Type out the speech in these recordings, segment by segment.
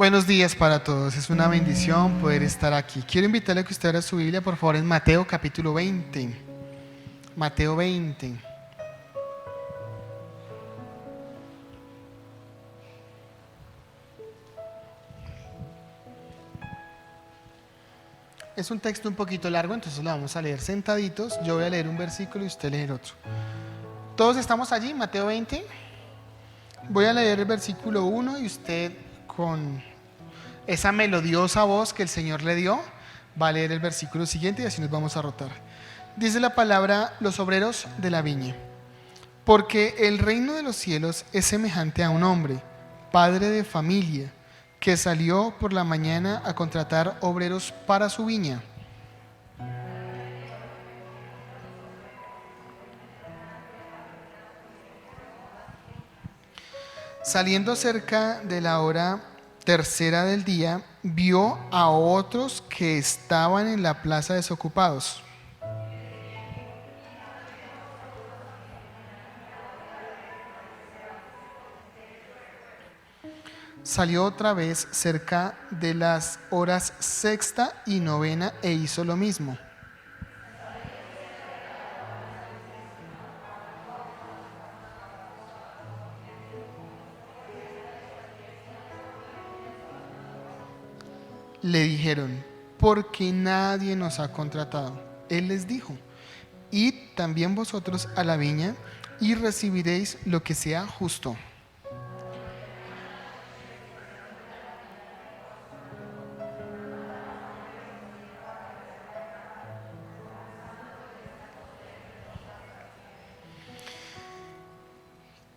Buenos días para todos, es una bendición poder estar aquí. Quiero invitarle a que usted abra su Biblia, por favor, en Mateo capítulo 20. Mateo 20. Es un texto un poquito largo, entonces lo vamos a leer sentaditos. Yo voy a leer un versículo y usted lee el otro. ¿Todos estamos allí? Mateo 20. Voy a leer el versículo 1 y usted, con esa melodiosa voz que el Señor le dio, va a leer el versículo siguiente y así nos vamos a rotar. Dice la palabra: los obreros de la viña. Porque el reino de los cielos es semejante a un hombre, padre de familia, que salió por la mañana a contratar obreros para su viña. Saliendo cerca de la hora tercera del día, vio a otros que estaban en la plaza desocupados. Salió otra vez cerca de las horas sexta y novena e hizo lo mismo. Le dijeron: ¿por qué nadie nos ha contratado? Él les dijo: id también vosotros a la viña y recibiréis lo que sea justo.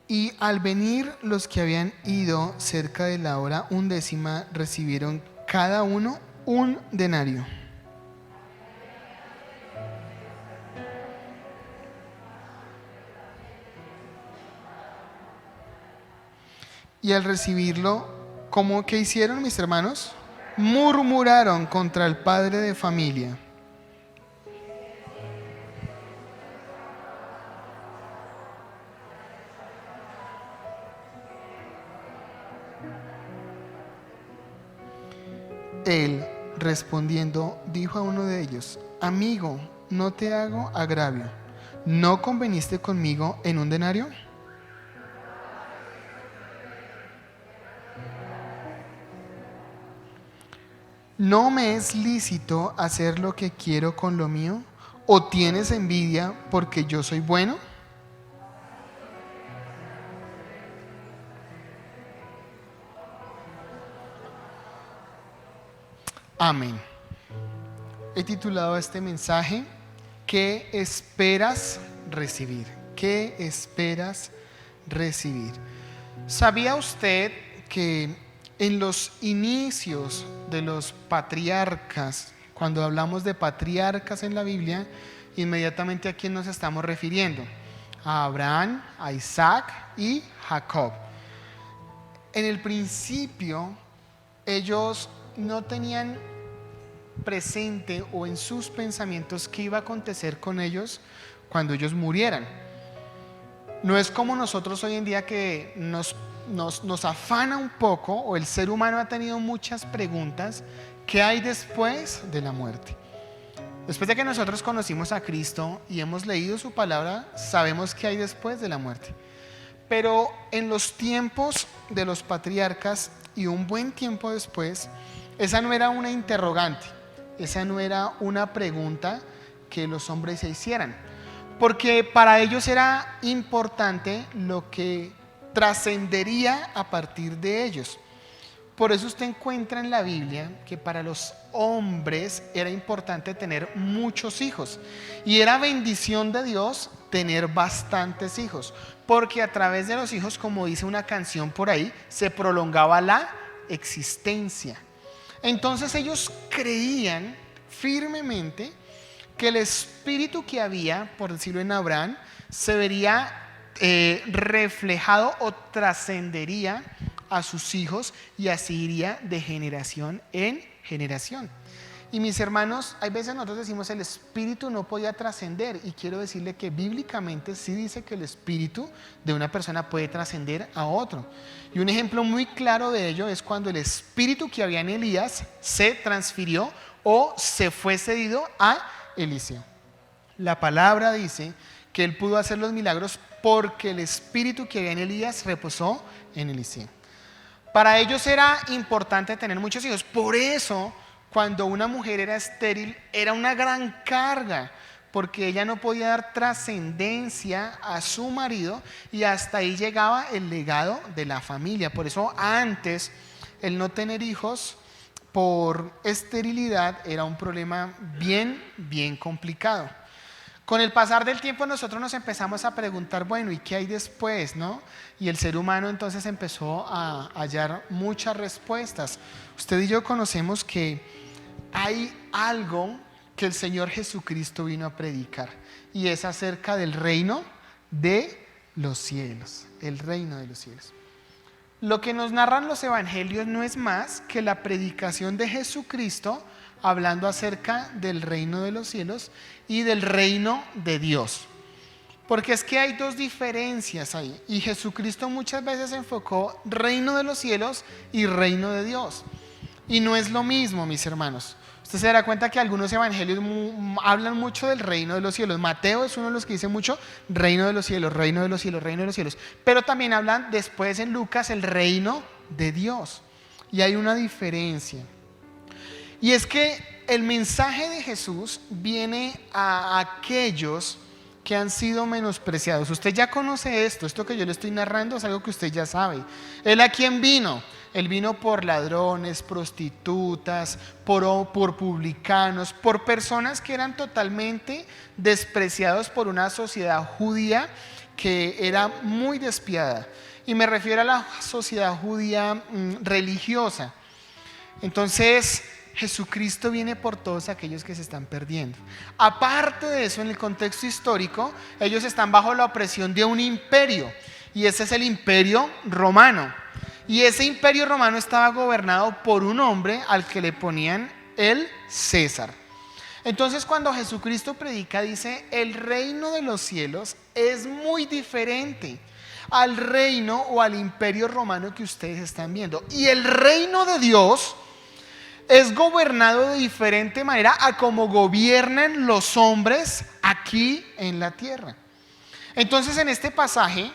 Y al venir los que habían ido cerca de la hora undécima, recibieron cada uno un denario. Y al recibirlo, ¿cómo que hicieron, mis hermanos? Murmuraron contra el padre de familia. Él, respondiendo, dijo a uno de ellos: amigo, no te hago agravio. ¿No conveniste conmigo en un denario? ¿No me es lícito hacer lo que quiero con lo mío? ¿O tienes envidia porque yo soy bueno? Amén. He titulado este mensaje: ¿qué esperas recibir? ¿Qué esperas recibir? ¿Sabía usted que en los inicios de los patriarcas, cuando hablamos de patriarcas en la Biblia, inmediatamente a quién nos estamos refiriendo? A Abraham, a Isaac y Jacob. En el principio, ellos no tenían presente o en sus pensamientos qué iba a acontecer con ellos cuando ellos murieran. No es como nosotros hoy en día, que nos afana un poco, o el ser humano ha tenido muchas preguntas: ¿qué hay después de la muerte? Después de que nosotros conocimos a Cristo y hemos leído su palabra, sabemos qué hay después de la muerte. Pero en los tiempos de los patriarcas y un buen tiempo después, esa no era una interrogante, esa no era una pregunta que los hombres se hicieran, porque para ellos era importante lo que trascendería a partir de ellos. Por eso usted encuentra en la Biblia que para los hombres era importante tener muchos hijos, y era bendición de Dios tener bastantes hijos, porque a través de los hijos, como dice una canción por ahí, se prolongaba la existencia. Entonces ellos creían firmemente que el espíritu que había, por decirlo, en Abraham, se vería reflejado o trascendería a sus hijos, y así iría de generación en generación. Y mis hermanos, hay veces nosotros decimos el espíritu no podía trascender, y quiero decirle que bíblicamente sí dice que el espíritu de una persona puede trascender a otro. Y un ejemplo muy claro de ello es cuando el espíritu que había en Elías se transfirió o se fue cedido a Eliseo. La palabra dice que él pudo hacer los milagros porque el espíritu que había en Elías reposó en Eliseo. Para ellos era importante tener muchos hijos. Por eso, cuando una mujer era estéril, era una gran carga, porque ella no podía dar trascendencia a su marido y hasta ahí llegaba el legado de la familia. Por eso antes el no tener hijos por esterilidad era un problema bien complicado. Con el pasar del tiempo nosotros nos empezamos a preguntar, bueno, ¿y qué hay después, no? Y el ser humano entonces empezó a hallar muchas respuestas. Usted y yo conocemos que hay algo que el Señor Jesucristo vino a predicar, y es acerca del reino de los cielos, el reino de los cielos. Lo que nos narran los evangelios no es más que la predicación de Jesucristo hablando acerca del reino de los cielos y del reino de Dios. Porque es que hay dos diferencias ahí, y Jesucristo muchas veces enfocó reino de los cielos y reino de Dios. Y no es lo mismo, mis hermanos. Usted se dará cuenta que algunos evangelios hablan mucho del reino de los cielos. Mateo es uno de los que dice mucho reino de los cielos, reino de los cielos, reino de los cielos. Pero también hablan después en Lucas el reino de Dios. Y hay una diferencia. Y es que el mensaje de Jesús viene a aquellos que han sido menospreciados. Usted ya conoce esto que yo le estoy narrando es algo que usted ya sabe. ¿Él a quién vino? Él vino por ladrones, prostitutas, por publicanos, por personas que eran totalmente despreciados por una sociedad judía que era muy despiadada. Y me refiero a la sociedad judía religiosa. Entonces, Jesucristo viene por todos aquellos que se están perdiendo. Aparte de eso, en el contexto histórico, ellos están bajo la opresión de un imperio, y ese es el imperio romano. Y ese imperio romano estaba gobernado por un hombre al que le ponían el César. Entonces, cuando Jesucristo predica, dice: el reino de los cielos es muy diferente al reino o al imperio romano que ustedes están viendo. Y el reino de Dios es gobernado de diferente manera a como gobiernan los hombres aquí en la tierra. Entonces, en este pasaje,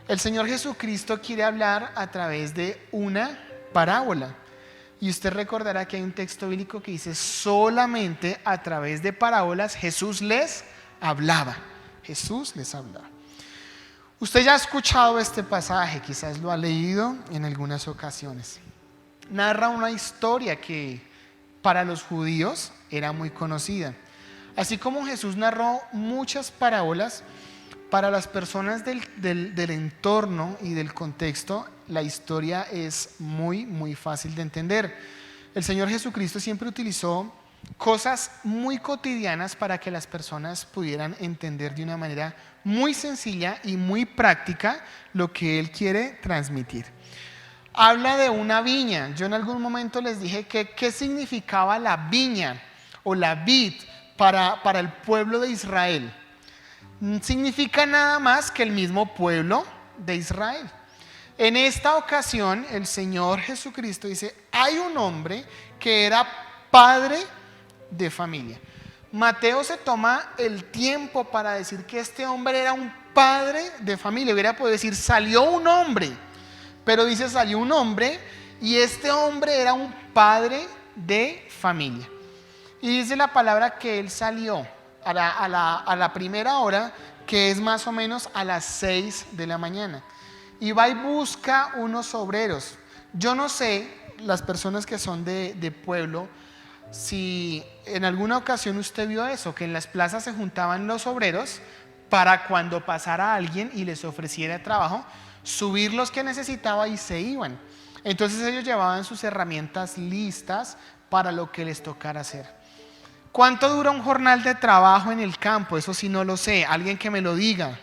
el Señor Jesucristo quiere hablar a través de una parábola. Y usted recordará que hay un texto bíblico que dice: solamente a través de parábolas Jesús les hablaba. Jesús les hablaba. Usted ya ha escuchado este pasaje, quizás lo ha leído en algunas ocasiones. Narra una historia que para los judíos era muy conocida. Así como Jesús narró muchas parábolas, para las personas del entorno y del contexto, la historia es muy fácil de entender. El Señor Jesucristo siempre utilizó cosas muy cotidianas para que las personas pudieran entender de una manera muy sencilla y muy práctica lo que Él quiere transmitir. Habla de una viña. Yo en algún momento les dije que qué significaba la viña o la vid para el pueblo de Israel. Significa nada más que el mismo pueblo de Israel. En esta ocasión el Señor Jesucristo dice: hay un hombre que era padre de familia. Mateo se toma el tiempo para decir que este hombre era un padre de familia. Hubiera podido decir: salió un hombre, pero dice: salió un hombre, y este hombre era un padre de familia. Y dice la palabra que él salió a la primera hora, que es más o menos a las 6 de la mañana, y va y busca unos obreros. Yo no sé, las personas que son de pueblo, si en alguna ocasión usted vio eso, que en las plazas se juntaban los obreros para cuando pasara alguien y les ofreciera trabajo, subir los que necesitaba y se iban. Entonces ellos llevaban sus herramientas listas para lo que les tocara hacer. ¿Cuánto dura un jornal de trabajo en el campo? Eso sí no lo sé, alguien que me lo diga.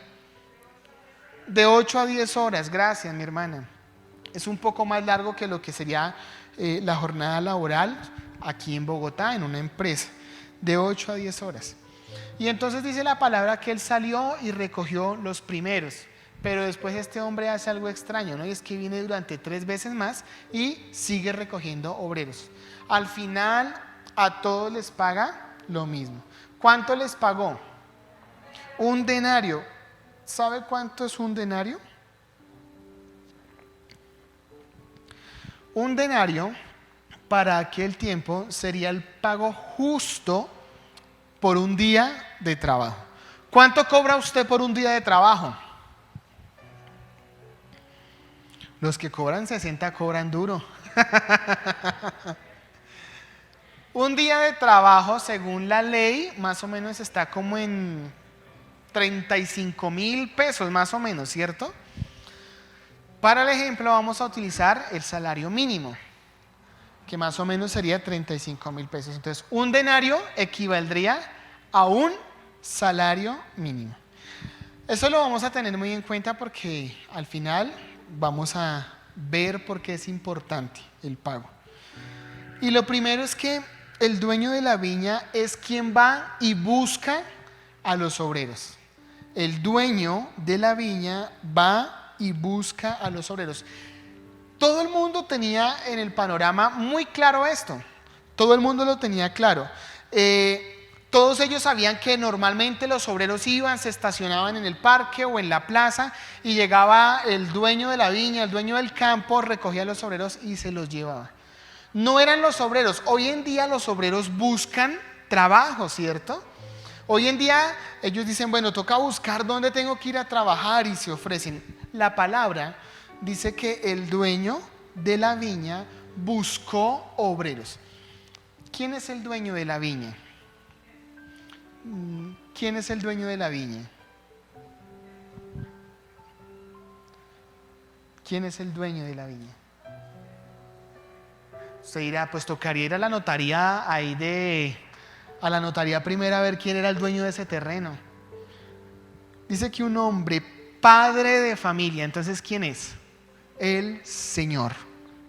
De 8 a 10 horas, gracias mi hermana. Es un poco más largo que lo que sería la jornada laboral, aquí en Bogotá, en una empresa, de 8 a 10 horas. Y entonces dice la palabra que él salió y recogió los primeros. Pero después este hombre hace algo extraño, ¿no? Y es que viene durante 3 veces más y sigue recogiendo obreros. Al final a todos les paga lo mismo. ¿Cuánto les pagó? Un denario. ¿Sabe cuánto es un denario? Un denario para aquel tiempo sería el pago justo por un día de trabajo. ¿Cuánto cobra usted por un día de trabajo? Los que cobran 60 cobran duro. Un día de trabajo, según la ley, más o menos está como en 35.000 pesos, más o menos, ¿cierto? Para el ejemplo vamos a utilizar el salario mínimo, que más o menos sería 35.000 pesos. Entonces, un denario equivaldría a un salario mínimo. Eso lo vamos a tener muy en cuenta porque al final vamos a ver por qué es importante el pago. Y lo primero es que el dueño de la viña es quien va y busca a los obreros. El dueño de la viña va y busca a los obreros. Todo el mundo tenía en el panorama muy claro esto. Todo el mundo lo tenía claro. Todos ellos sabían que normalmente los obreros iban, se estacionaban en el parque o en la plaza y llegaba el dueño de la viña, el dueño del campo, recogía a los obreros y se los llevaba. No eran los obreros. Hoy en día los obreros buscan trabajo, ¿cierto? Hoy en día ellos dicen, bueno, toca buscar dónde tengo que ir a trabajar y se ofrecen. La palabra dice que el dueño de la viña buscó obreros. ¿Quién es el dueño de la viña? ¿Quién es el dueño de la viña? ¿Quién es el dueño de la viña? Usted dirá, pues tocaría ir a la notaría a la notaría primero a ver quién era el dueño de ese terreno. Dice que un hombre, padre de familia, entonces ¿quién es? El Señor.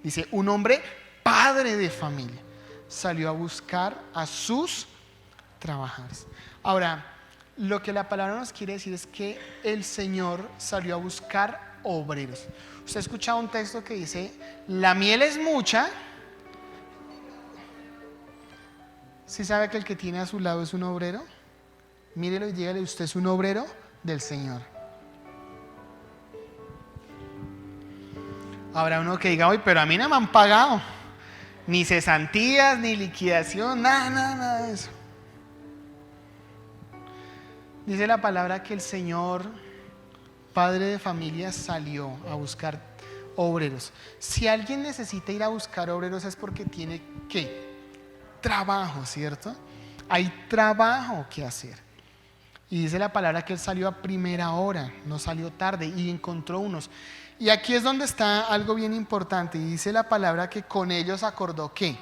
Dice, un hombre, padre de familia, salió a buscar a sus trabajadores. Ahora, lo que la palabra nos quiere decir es que el Señor salió a buscar obreros. Usted ha escuchado un texto que dice, la miel es mucha. ¿Sí sabe que el que tiene a su lado es un obrero? Mírelo y dígale, usted es un obrero del Señor. Habrá uno que diga, oye, pero a mí no me han pagado. Ni cesantías, ni liquidación, nada de eso. Dice la palabra que el Señor, padre de familia, salió a buscar obreros. Si alguien necesita ir a buscar obreros es porque tiene ¿qué? Trabajo, ¿cierto? Hay trabajo que hacer. Y dice la palabra que él salió a primera hora, no salió tarde y encontró unos. Y aquí es donde está algo bien importante. Y dice la palabra que con ellos acordó ¿qué?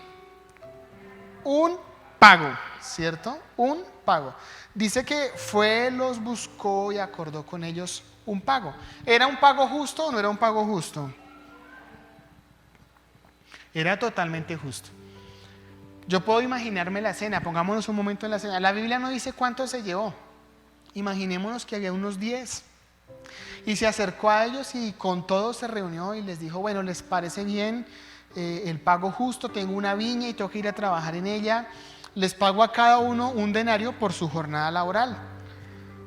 Un pago, ¿cierto? Un pago. Dice que fue, los buscó y acordó con ellos un pago. ¿Era un pago justo o no era un pago justo? Era totalmente justo. Yo puedo imaginarme la cena, pongámonos un momento en la cena. La Biblia no dice cuánto se llevó. Imaginémonos que había unos 10. Y se acercó a ellos y con todos se reunió y les dijo, bueno, ¿les parece bien el pago justo? Tengo una viña y tengo que ir a trabajar en ella. Les pago a cada uno un denario por su jornada laboral.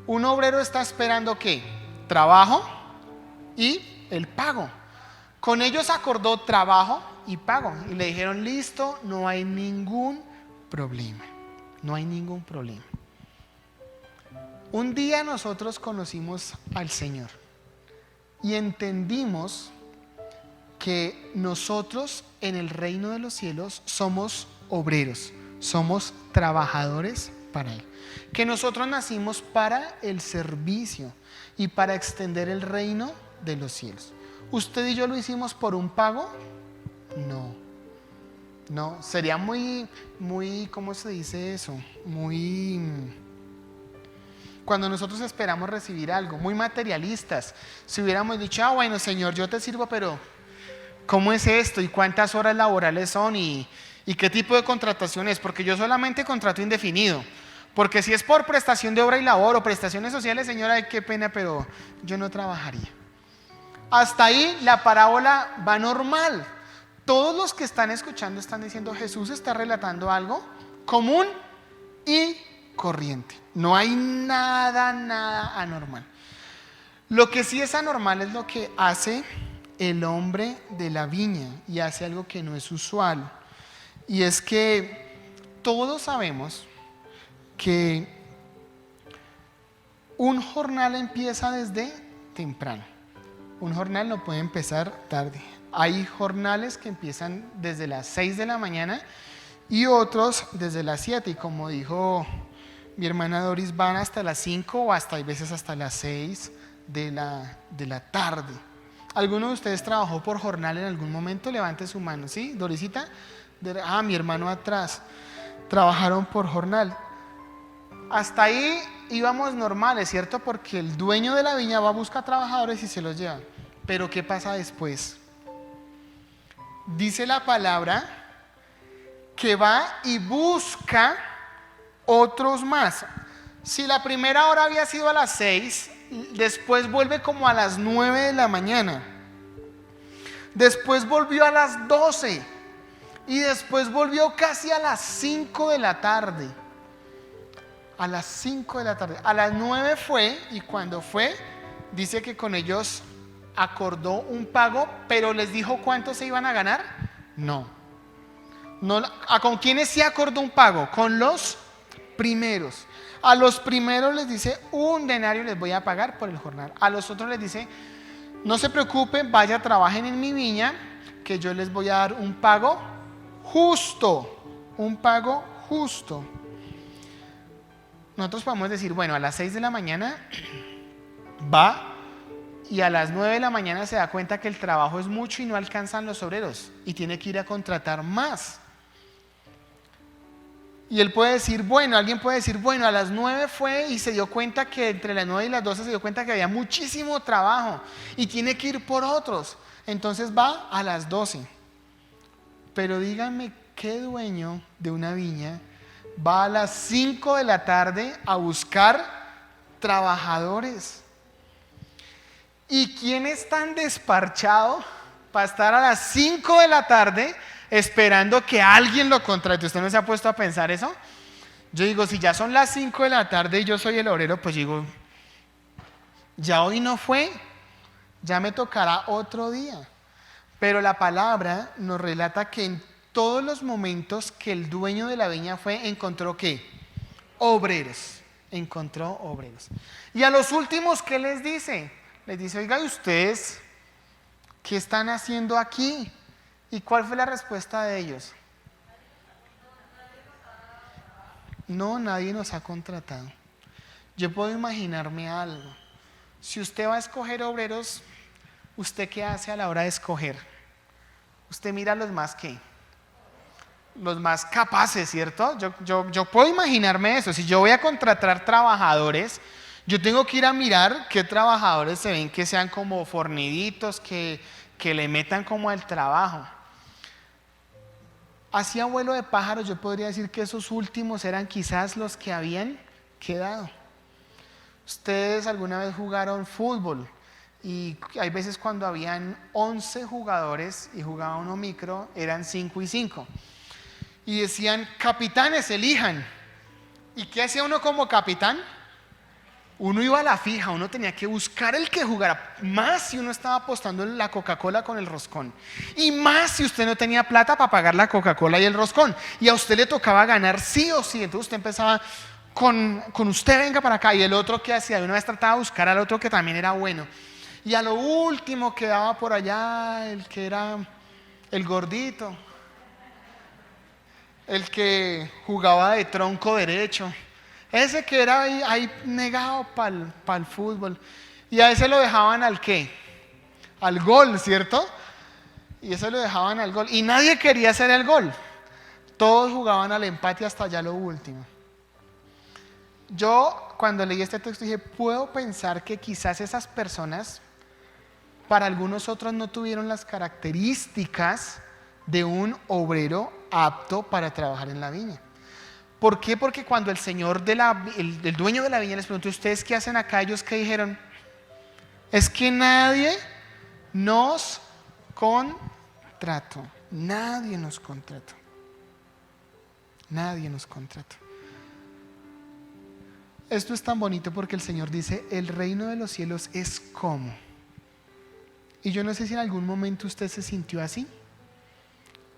Un obrero está esperando ¿qué? Trabajo y el pago. Con ellos acordó trabajo y pago. Y le dijeron, listo, no hay ningún problema. No hay ningún problema. Un día nosotros conocimos al Señor y entendimos que nosotros en el reino de los cielos somos obreros, somos trabajadores para Él. Que nosotros nacimos para el servicio y para extender el reino de los cielos. ¿Usted y yo lo hicimos por un pago? No, sería muy, ¿cómo se dice eso? Cuando nosotros esperamos recibir algo, muy materialistas. Si hubiéramos dicho, bueno Señor, yo te sirvo, pero ¿cómo es esto? ¿Y cuántas horas laborales son? ¿Y ¿Y qué tipo de contratación es? Porque yo solamente contrato indefinido. Porque si es por prestación de obra y labor o prestaciones sociales, señora, qué pena, pero yo no trabajaría. Hasta ahí la parábola va normal. Todos los que están escuchando están diciendo, Jesús está relatando algo común y corriente. No hay nada anormal. Lo que sí es anormal es lo que hace el hombre de la viña, y hace algo que no es usual. Y es que todos sabemos que un jornal empieza desde temprano. Un jornal no puede empezar tarde. Hay jornales que empiezan desde las 6 de la mañana y otros desde las 7. Y como dijo mi hermana Doris, van hasta las 5 o hasta, hay veces hasta las 6 de la tarde. ¿Alguno de ustedes trabajó por jornal en algún momento? Levante su mano. ¿Sí, Dorisita? Mi hermano atrás. Trabajaron por jornal. Hasta ahí íbamos normales, ¿cierto? Porque el dueño de la viña va a buscar trabajadores y se los lleva. Pero ¿qué pasa después? Dice la palabra que va y busca otros más. Si la primera hora había sido a las 6, después vuelve como a las 9 de la mañana. Después volvió a las 12 y después volvió casi a las 5 de la tarde. A las 5 de la tarde. A las 9 fue, y cuando fue, dice que con ellos acordó un pago, pero les dijo cuánto se iban a ganar. No. ¿Con quiénes sí acordó un pago? Con los primeros. A los primeros les dice, 1 denario les voy a pagar por el jornal. A los otros les dice, no se preocupen, vaya, trabajen en mi viña, que yo les voy a dar un pago justo. Un pago justo. Nosotros podemos decir, bueno, a las 6 de la mañana va y a las 9 de la mañana se da cuenta que el trabajo es mucho y no alcanzan los obreros y tiene que ir a contratar más. Y él puede decir, bueno, alguien puede decir, bueno, a las 9 fue y se dio cuenta que entre las 9 y las 12 se dio cuenta que había muchísimo trabajo y tiene que ir por otros. Entonces va a las 12. Pero díganme, ¿qué dueño de una viña va a las 5 de la tarde a buscar trabajadores? ¿Y quién es tan desparchado para estar a las 5 de la tarde esperando que alguien lo contrate? ¿Usted no se ha puesto a pensar eso? Yo digo, si ya son las 5 de la tarde y yo soy el obrero, pues digo, ya hoy no fue, ya me tocará otro día. Pero la palabra nos relata que en todos los momentos que el dueño de la viña fue, encontró ¿qué? Obreros. Encontró obreros. Y a los últimos, ¿qué les dice? Les dice, oiga, ¿y ustedes qué están haciendo aquí? ¿Y cuál fue la respuesta de ellos? No, nadie nos ha contratado. Yo puedo imaginarme algo. Si usted va a escoger obreros, ¿usted qué hace a la hora de escoger? Usted mira a los más ¿qué? Los más capaces, ¿cierto? Yo puedo imaginarme eso. Si yo voy a contratar trabajadores, yo tengo que ir a mirar qué trabajadores se ven que sean como forniditos, que le metan como al trabajo. Así a vuelo de pájaros yo podría decir que esos últimos eran quizás los que habían quedado. Ustedes alguna vez jugaron fútbol y hay veces cuando habían 11 jugadores y jugaba uno micro, eran 5 y 5. Y decían, capitanes, elijan. ¿Y qué hacía uno como capitán? Uno iba a la fija, uno tenía que buscar el que jugara, más si uno estaba apostando en la Coca-Cola con el roscón, y más si usted no tenía plata para pagar la Coca-Cola y el roscón, y a usted le tocaba ganar sí o sí. Entonces usted empezaba con usted, venga para acá, y el otro que hacía, de una vez trataba de buscar al otro que también era bueno, y a lo último quedaba por allá el que era el gordito, el que jugaba de tronco derecho, ese que era ahí negado para el fútbol. Y a ese lo dejaban al ¿qué? Al gol, ¿cierto? Y ese lo dejaban al gol. Y nadie quería hacer el gol. Todos jugaban al empate hasta ya lo último. Yo cuando leí este texto dije, puedo pensar que quizás esas personas, para algunos otros no tuvieron las características de un obrero apto para trabajar en la viña. ¿Por qué? Porque cuando el señor el dueño de la viña les preguntó: ¿ustedes qué hacen acá? Ellos que dijeron: es que nadie nos contrató. Nadie nos contrató. Nadie nos contrató. Esto es tan bonito porque el Señor dice: el reino de los cielos es como. Y yo no sé si en algún momento usted se sintió así,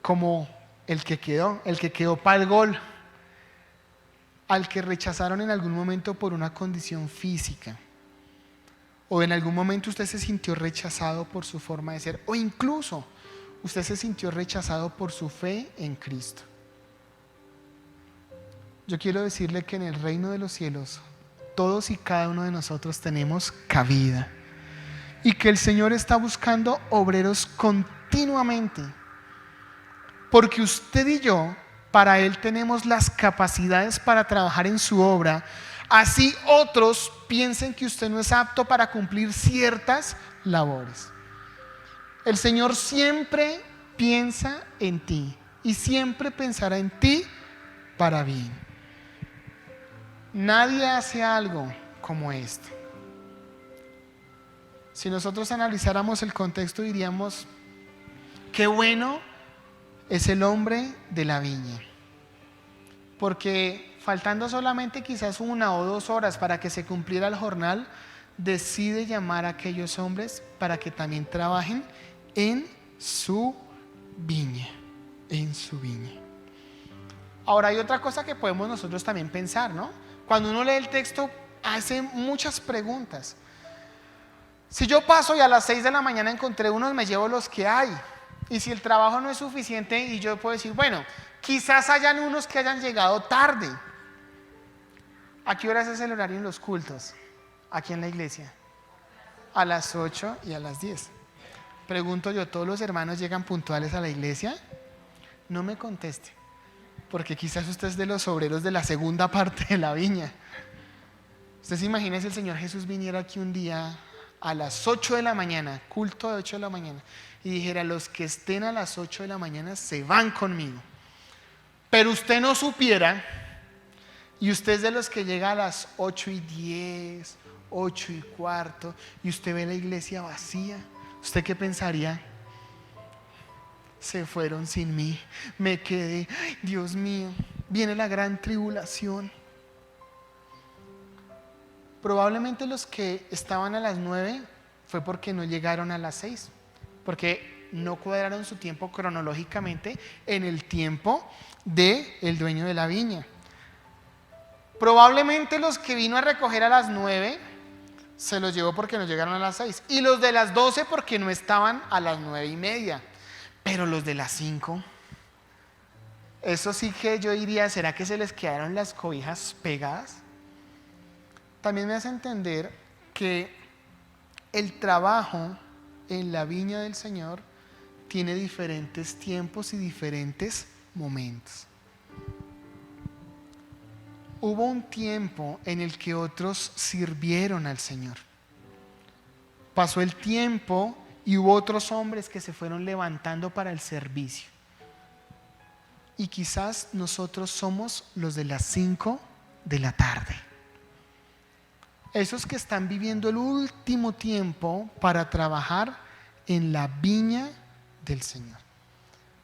como el que quedó para el gol, al que rechazaron en algún momento por una condición física, o en algún momento usted se sintió rechazado por su forma de ser, o incluso usted se sintió rechazado por su fe en Cristo. Yo quiero decirle que en el reino de los cielos todos y cada uno de nosotros tenemos cabida, y que el Señor está buscando obreros continuamente, porque usted y yo, para Él tenemos las capacidades para trabajar en su obra, así otros piensen que usted no es apto para cumplir ciertas labores. El Señor siempre piensa en ti y siempre pensará en ti para bien. Nadie hace algo como esto. Si nosotros analizáramos el contexto, diríamos: qué bueno es el hombre de la viña, porque faltando solamente quizás 1 o 2 horas para que se cumpliera el jornal, decide llamar a aquellos hombres para que también trabajen en su viña, en su viña. Ahora hay otra cosa que podemos nosotros también pensar, ¿no? Cuando uno lee el texto, hace muchas preguntas. Si yo paso y a las 6 de la mañana encontré unos, me llevo los que hay. Y si el trabajo no es suficiente, y yo puedo decir: bueno, quizás hayan unos que hayan llegado tarde. ¿A qué horas es el horario en los cultos aquí en la iglesia? A las 8 y a las 10. Pregunto yo: ¿todos los hermanos llegan puntuales a la iglesia? No me conteste, porque quizás usted es de los obreros de la segunda parte de la viña. Usted se imagina si el Señor Jesús viniera aquí un día a las 8 de la mañana, culto de 8 de la mañana, y dijera: los que estén a las 8 de la mañana se van conmigo. Pero usted no supiera, y usted es de los que llega a las 8:10, 8:15, y usted ve la iglesia vacía. ¿Usted qué pensaría? Se fueron sin mí, me quedé. Ay, Dios mío, viene la gran tribulación. Probablemente los que estaban a las 9 fue porque no llegaron a las 6, porque no cuadraron su tiempo cronológicamente en el tiempo del dueño de la viña. Probablemente los que vino a recoger a las 9 se los llevó porque no llegaron a las 6, y los de las 12 porque no estaban a las 9:30. Pero los de las 5, eso sí que yo diría: ¿será que se les quedaron las cobijas pegadas? También me hace entender que el trabajo en la viña del Señor tiene diferentes tiempos y diferentes momentos. Hubo un tiempo en el que otros sirvieron al Señor. Pasó el tiempo y hubo otros hombres que se fueron levantando para el servicio. Y quizás nosotros somos los de las 5 de la tarde. Esos que están viviendo el último tiempo para trabajar en la viña del Señor.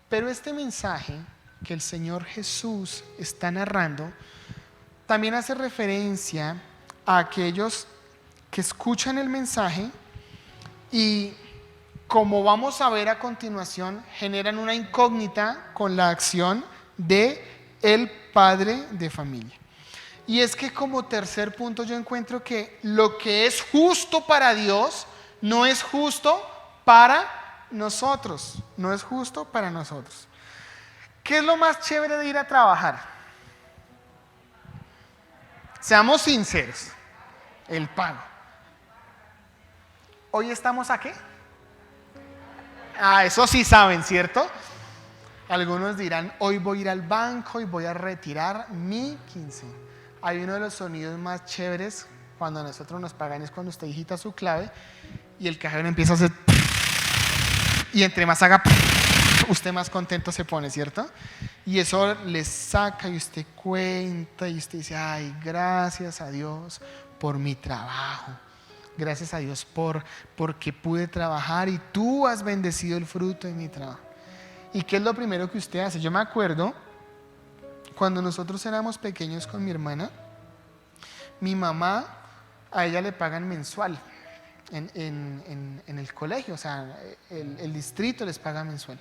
Pero este mensaje que el Señor Jesús está narrando también hace referencia a aquellos que escuchan el mensaje y, como vamos a ver a continuación, generan una incógnita con la acción de el padre de familia. Y es que, como tercer punto, yo encuentro que lo que es justo para Dios no es justo para nosotros. No es justo para nosotros. ¿Qué es lo más chévere de ir a trabajar? Seamos sinceros: el pago. ¿Hoy estamos a qué? Eso sí saben, ¿cierto? Algunos dirán: hoy voy a ir al banco y voy a retirar mi quincena. Hay uno de los sonidos más chéveres cuando a nosotros nos pagan, es cuando usted digita su clave y el cajero empieza a hacer, y entre más haga, usted más contento se pone, ¿cierto? Y eso le saca y usted cuenta y usted dice, ay, gracias a Dios por mi trabajo. Gracias a Dios porque pude trabajar y tú has bendecido el fruto de mi trabajo. ¿Y qué es lo primero que usted hace? Yo me acuerdo cuando nosotros éramos pequeños con mi hermana, mi mamá, a ella le pagan mensual en el colegio, o sea, el distrito les paga mensual.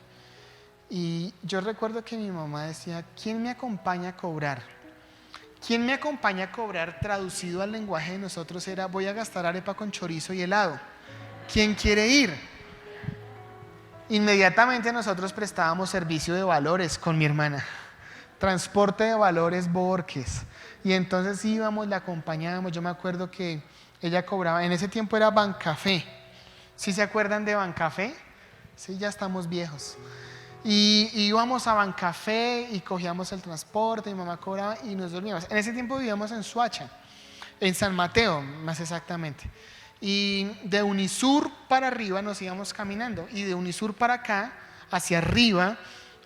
Y yo recuerdo que mi mamá decía, ¿quién me acompaña a cobrar? ¿Quién me acompaña a cobrar? Traducido al lenguaje de nosotros era, voy a gastar arepa con chorizo y helado. ¿Quién quiere ir? Inmediatamente nosotros prestábamos servicio de valores con mi hermana. Transporte de valores Borges. Y entonces íbamos, la acompañábamos. Yo me acuerdo que ella cobraba, en ese tiempo era Bancafé. ¿Sí se acuerdan de Bancafé? Sí, ya estamos viejos. Y íbamos a Bancafé y cogíamos el transporte, mi mamá cobraba y nos dormíamos. En ese tiempo vivíamos en Suacha, en San Mateo, más exactamente. Y de Unisur para arriba nos íbamos caminando. Y de Unisur para acá, hacia arriba,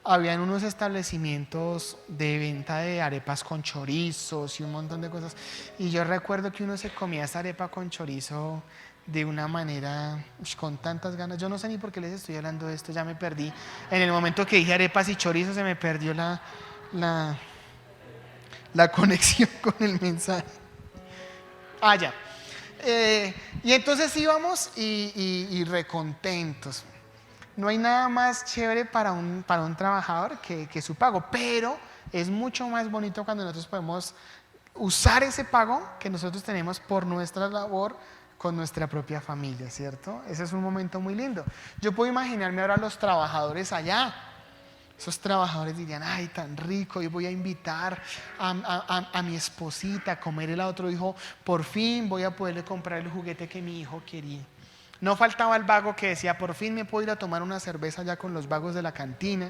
habían unos establecimientos de venta de arepas con chorizos y un montón de cosas. Y yo recuerdo que uno se comía esa arepa con chorizo de una manera, con tantas ganas. Yo no sé ni por qué les estoy hablando de esto, ya me perdí. En el momento que dije arepas y chorizo se me perdió la conexión con el mensaje. Ya. Y entonces íbamos y recontentos. No hay nada más chévere para un trabajador que su pago, pero es mucho más bonito cuando nosotros podemos usar ese pago que nosotros tenemos por nuestra labor con nuestra propia familia, ¿cierto? Ese es un momento muy lindo. Yo puedo imaginarme ahora a los trabajadores allá. Esos trabajadores dirían, ay, tan rico, yo voy a invitar a mi esposita a comer el otro hijo, por fin voy a poderle comprar el juguete que mi hijo quería. No faltaba el vago que decía, por fin me puedo ir a tomar una cerveza ya con los vagos de la cantina.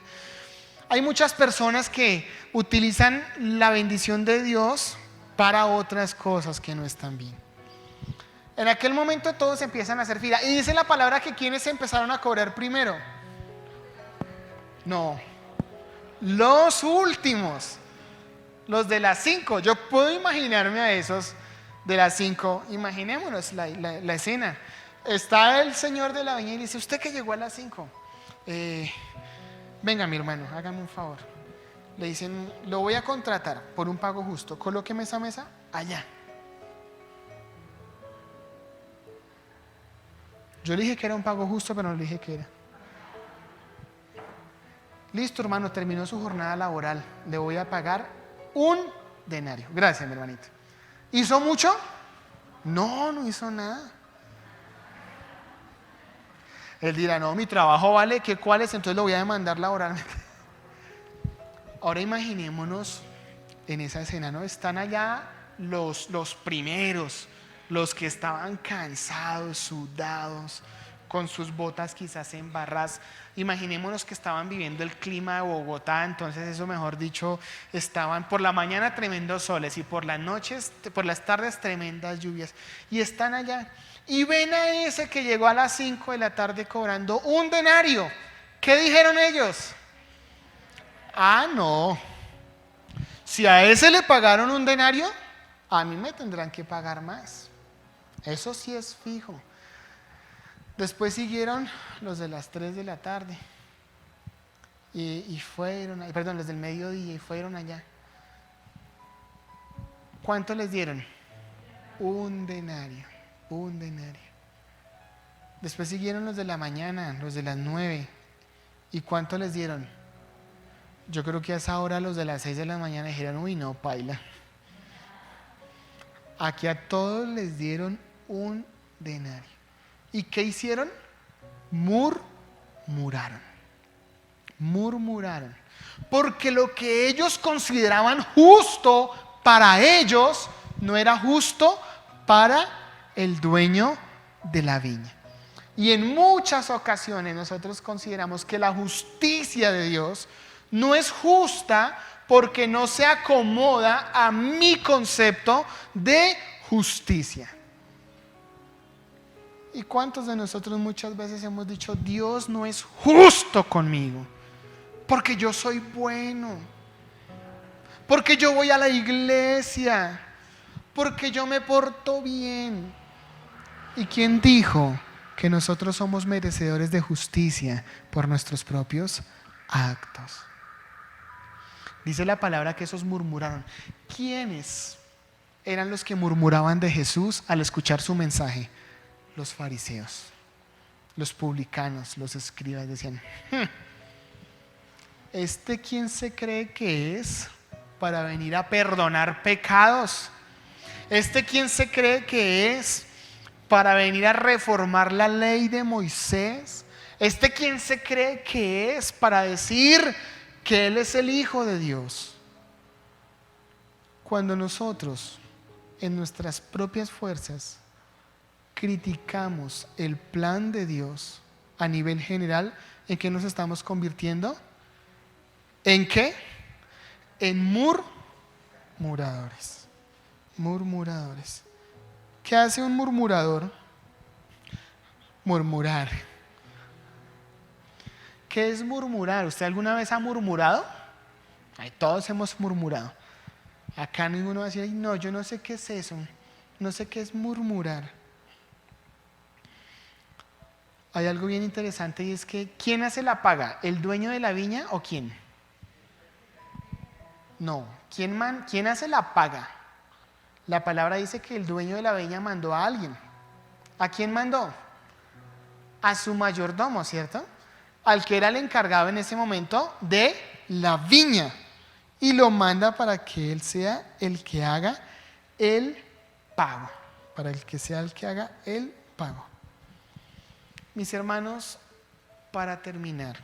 Hay muchas personas que utilizan la bendición de Dios para otras cosas que no están bien. En aquel momento todos empiezan a hacer fila. Y dice la palabra que quienes empezaron a cobrar primero. No, los últimos, los de las 5. Yo puedo imaginarme a esos de las 5. Imaginémonos la escena. Está el señor de la viña y dice, usted que llegó a las 5, venga mi hermano, hágame un favor. Le dicen, lo voy a contratar por un pago justo, colóqueme esa mesa allá. Yo le dije que era un pago justo, pero no le dije que era. Listo, hermano, terminó su jornada laboral. Le voy a pagar un denario. Gracias, mi hermanito. ¿Hizo mucho? No, no hizo nada. Él dirá, no, mi trabajo vale, ¿qué cuál es? Entonces lo voy a demandar laboralmente. Ahora imaginémonos en esa escena, ¿no? Están allá los primeros, los que estaban cansados, sudados, con sus botas quizás embarradas. Imaginémonos que estaban viviendo el clima de Bogotá, entonces eso, mejor dicho, estaban por la mañana tremendos soles y por las noches, por las tardes tremendas lluvias. Y están allá y ven a ese que llegó a las 5 de la tarde cobrando un denario. ¿Qué dijeron ellos? No, si a ese le pagaron un denario, a mí me tendrán que pagar más. Eso sí es fijo. Después siguieron los de las 3 de la tarde y fueron, perdón, los del mediodía y fueron allá. ¿Cuánto les dieron? Un denario. Después siguieron los de la mañana, los de las 9. ¿Y cuánto les dieron? Yo creo que a esa hora los de las 6 de la mañana dijeron, uy, no, paila. Aquí a todos les dieron un denario. ¿Y qué hicieron? Murmuraron. Porque lo que ellos consideraban justo para ellos no era justo para el dueño de la viña. Y en muchas ocasiones nosotros consideramos que la justicia de Dios no es justa porque no se acomoda a mi concepto de justicia. ¿Y cuántos de nosotros muchas veces hemos dicho, Dios no es justo conmigo? porque yo soy bueno, porque yo voy a la iglesia, porque yo me porto bien. ¿Y quién dijo que nosotros somos merecedores de justicia por nuestros propios actos? Dice la palabra que esos murmuraron. ¿Quiénes eran los que murmuraban de Jesús al escuchar su mensaje? Los fariseos, los publicanos, los escribas. Decían: ¿este quién se cree que es para venir a perdonar pecados? ¿Este quién se cree que es para venir a reformar la ley de Moisés? ¿Este quién se cree que es para decir que Él es el Hijo de Dios? Cuando nosotros, en nuestras propias fuerzas, criticamos el plan de Dios a nivel general, ¿en qué nos estamos convirtiendo? ¿En qué? En murmuradores. Murmuradores. ¿Qué hace un murmurador? Murmurar. ¿Qué es murmurar? ¿Usted alguna vez ha murmurado? Ay, todos hemos murmurado. Acá ninguno va a decir: ay, no, yo no sé qué es eso. No sé qué es murmurar. Hay algo bien interesante, y es que ¿quién hace la paga? ¿El dueño de la viña o quién? No. ¿Quién hace la paga? La palabra dice que el dueño de la viña mandó a alguien. ¿A quién mandó? A su mayordomo, ¿cierto? Al que era el encargado en ese momento de la viña. Y lo manda para que él sea el que haga el pago. Para el que sea el que haga el pago. Mis hermanos, para terminar,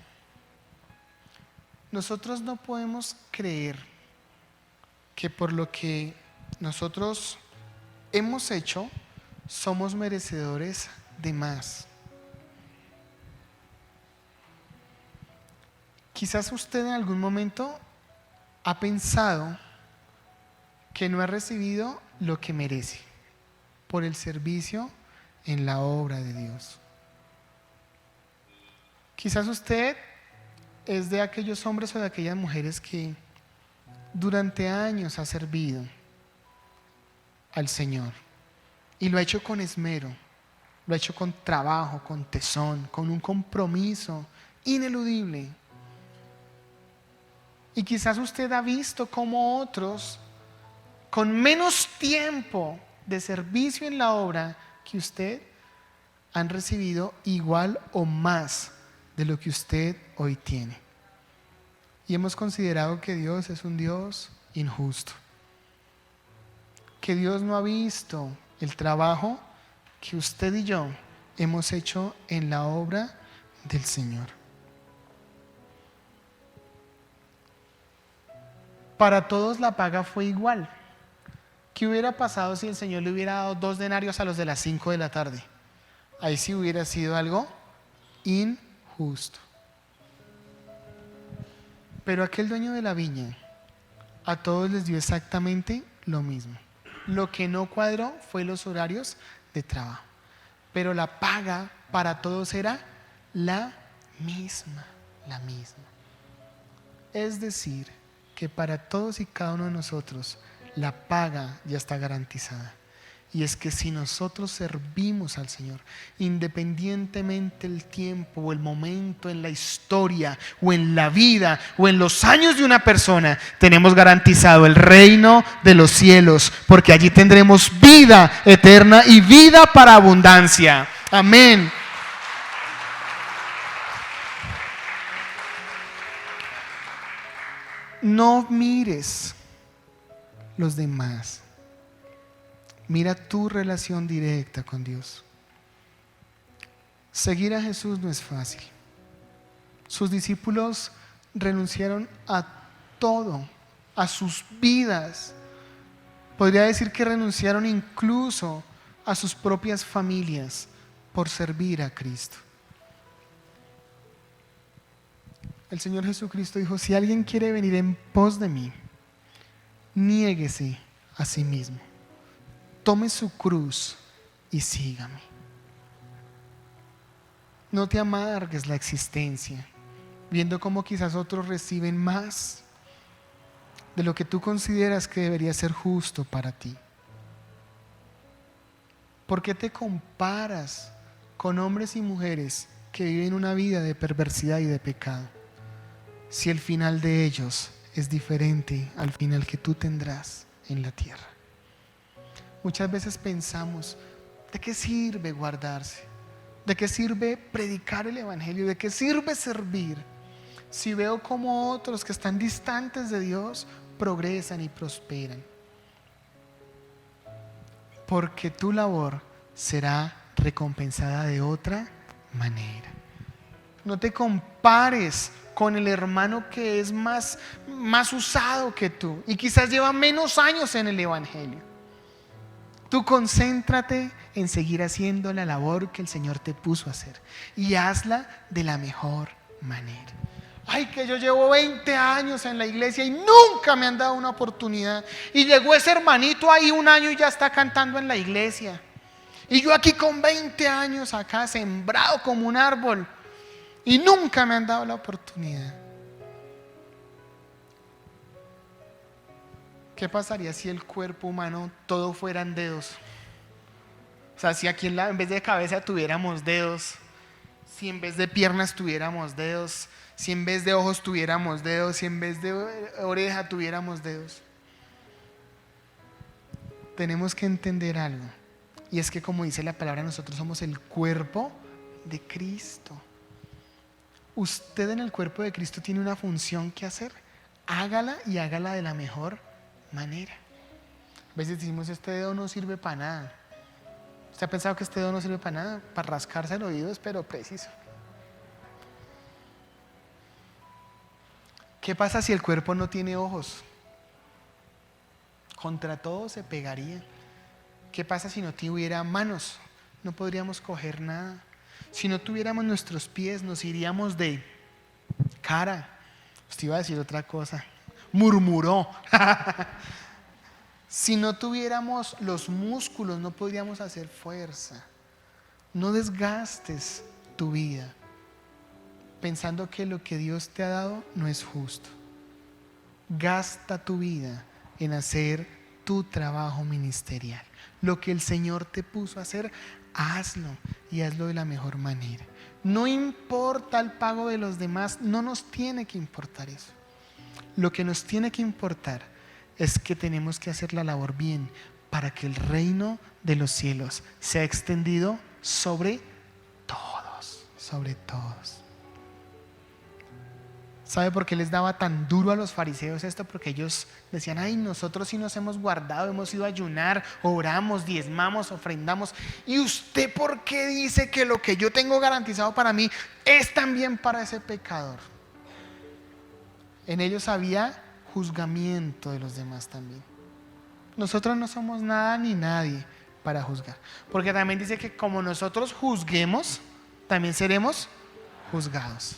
nosotros no podemos creer que por lo que nosotros hemos hecho somos merecedores de más. Quizás usted en algún momento ha pensado que no ha recibido lo que merece por el servicio en la obra de Dios. Quizás usted es de aquellos hombres o de aquellas mujeres que durante años ha servido al Señor y lo ha hecho con esmero, lo ha hecho con trabajo, con tesón, con un compromiso ineludible. Y quizás usted ha visto cómo otros, con menos tiempo de servicio en la obra que usted, han recibido igual o más de lo que usted hoy tiene. Y hemos considerado que Dios es un Dios injusto, que Dios no ha visto el trabajo que usted y yo hemos hecho en la obra del Señor. Para todos la paga fue igual. ¿Qué hubiera pasado si el Señor le hubiera dado 2 denarios a los de las 5 de la tarde? Ahí sí hubiera sido algo injusto. Pero aquel dueño de la viña a todos les dio exactamente lo mismo. Lo que no cuadró fue los horarios de trabajo, pero la paga para todos era la misma. Es decir, que para todos y cada uno de nosotros la paga ya está garantizada. Y es que si nosotros servimos al Señor, independientemente el tiempo o el momento en la historia o en la vida o en los años de una persona, tenemos garantizado el reino de los cielos, porque allí tendremos vida eterna y vida para abundancia. Amén. No mires los demás. Mira tu relación directa con Dios. Seguir a Jesús no es fácil. Sus discípulos renunciaron a todo, a sus vidas. Podría decir que renunciaron incluso a sus propias familias por servir a Cristo. El Señor Jesucristo dijo: si alguien quiere venir en pos de mí, niéguese a sí mismo. Tome su cruz y sígame. No te amargues la existencia. viendo cómo quizás otros reciben más de lo que tú consideras que debería ser justo para ti. ¿Por qué te comparas con hombres y mujeres que viven una vida de perversidad y de pecado, si el final de ellos es diferente al final que tú tendrás en la tierra? Muchas veces pensamos, ¿de qué sirve guardarse? ¿De qué sirve predicar el evangelio? ¿De qué sirve servir si veo como otros que están distantes de Dios progresan y prosperan? Porque tu labor será recompensada de otra manera. No te compares con el hermano que es más usado que tú y quizás lleva menos años en el evangelio. Tú concéntrate en seguir haciendo la labor que el Señor te puso a hacer y hazla de la mejor manera. Ay, que yo llevo 20 años en la iglesia y nunca me han dado una oportunidad. Y llegó ese hermanito ahí un año y ya está cantando en la iglesia. Y yo aquí con 20 años acá sembrado como un árbol y nunca me han dado la oportunidad. ¿Qué pasaría si el cuerpo humano todo fueran dedos? O sea, si aquí en vez de cabeza tuviéramos dedos, si en vez de piernas tuviéramos dedos, si en vez de ojos tuviéramos dedos, si en vez de oreja tuviéramos dedos. Tenemos que entender algo, y es que, como dice la palabra, nosotros somos el cuerpo de Cristo. Usted en el cuerpo de Cristo tiene una función que hacer. Hágala y hágala de la mejor manera. A veces decimos, este dedo no sirve para nada. ¿Usted ha pensado que este dedo no sirve para nada? Para rascarse el oído, pero preciso. ¿Qué pasa si el cuerpo no tiene ojos? Contra todo se pegaría. ¿Qué pasa si no tuviera manos? No podríamos coger nada. Si no tuviéramos nuestros pies, nos iríamos de cara. Usted iba a decir otra cosa. Murmuró. Si no tuviéramos los músculos, no podríamos hacer fuerza. No desgastes tu vida pensando que lo que Dios te ha dado no es justo. Gasta tu vida en hacer tu trabajo ministerial. Lo que el Señor te puso a hacer, hazlo y hazlo de la mejor manera. No importa el pago de los demás, no nos tiene que importar eso. Lo que nos tiene que importar es que tenemos que hacer la labor bien para que el reino de los cielos sea extendido sobre todos, sobre todos. ¿Sabe por qué les daba tan duro a los fariseos esto? Porque ellos decían, ay, nosotros sí nos hemos guardado, hemos ido a ayunar, oramos, diezmamos, ofrendamos. ¿Y usted por qué dice que lo que yo tengo garantizado para mí es también para ese pecador? En ellos había juzgamiento de los demás también. Nosotros no somos nada ni nadie para juzgar. Porque también dice que como nosotros juzguemos, también seremos juzgados.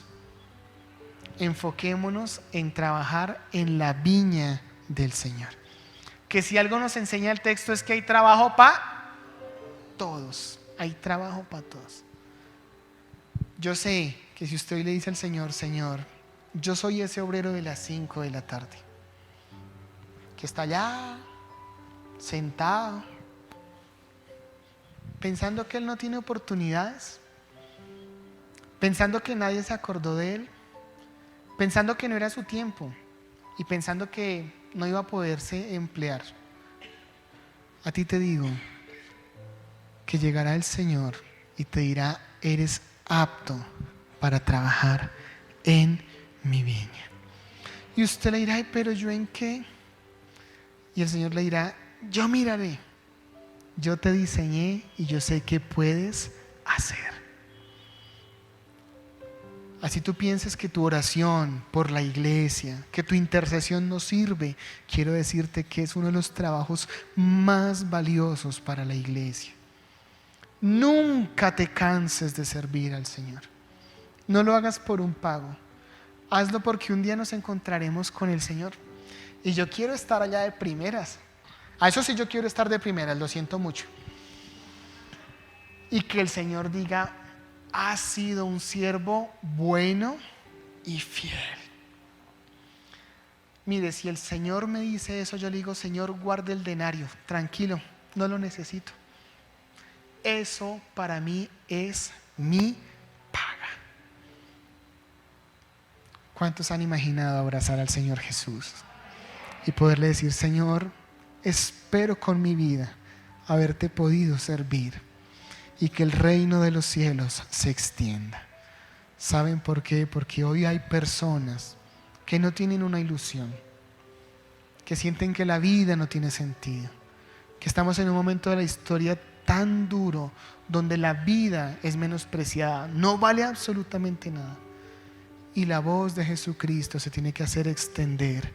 Enfoquémonos en trabajar en la viña del Señor. Que si algo nos enseña el texto es que hay trabajo para todos. Hay trabajo para todos. Yo sé que si usted hoy le dice al Señor, Señor, yo soy ese obrero de las 5 de la tarde, que está allá, sentado, pensando que Él no tiene oportunidades, pensando que nadie se acordó de Él, pensando que no era su tiempo y pensando que no iba a poderse emplear. A ti te digo que llegará el Señor y te dirá, eres apto para trabajar en mi viña. Y usted le dirá, pero ¿yo en qué? Y el Señor le dirá, yo miraré, yo te diseñé y yo sé qué puedes hacer. Así tú pienses que tu oración por la iglesia, que tu intercesión no sirve, quiero decirte que es uno de los trabajos más valiosos para la iglesia. Nunca te canses de servir al Señor. No lo hagas por un pago. Hazlo porque un día nos encontraremos con el Señor. Y yo quiero estar allá de primeras. A eso sí yo quiero estar de primeras, lo siento mucho. Y que el Señor diga, has sido un siervo bueno y fiel. Mire, si el Señor me dice eso, yo le digo, Señor, guarde el denario, tranquilo, no lo necesito. Eso para mí es mi paga. ¿Cuántos han imaginado abrazar al Señor Jesús y poderle decir, Señor, espero con mi vida haberte podido servir y que el reino de los cielos se extienda? ¿Saben por qué? Porque hoy hay personas que no tienen una ilusión, que sienten que la vida no tiene sentido, que estamos en un momento de la historia tan duro donde la vida es menospreciada, no vale absolutamente nada. Y la voz de Jesucristo se tiene que hacer extender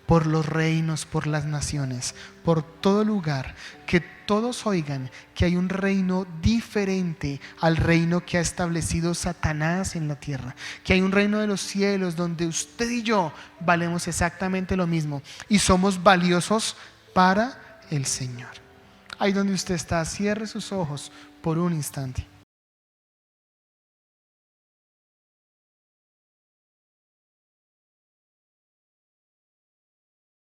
por los reinos, por las naciones, por todo lugar, que todos oigan que hay un reino diferente al reino que ha establecido Satanás en la tierra, que hay un reino de los cielos donde usted y yo valemos exactamente lo mismo y somos valiosos para el Señor. Ahí donde usted está, cierre sus ojos por un instante.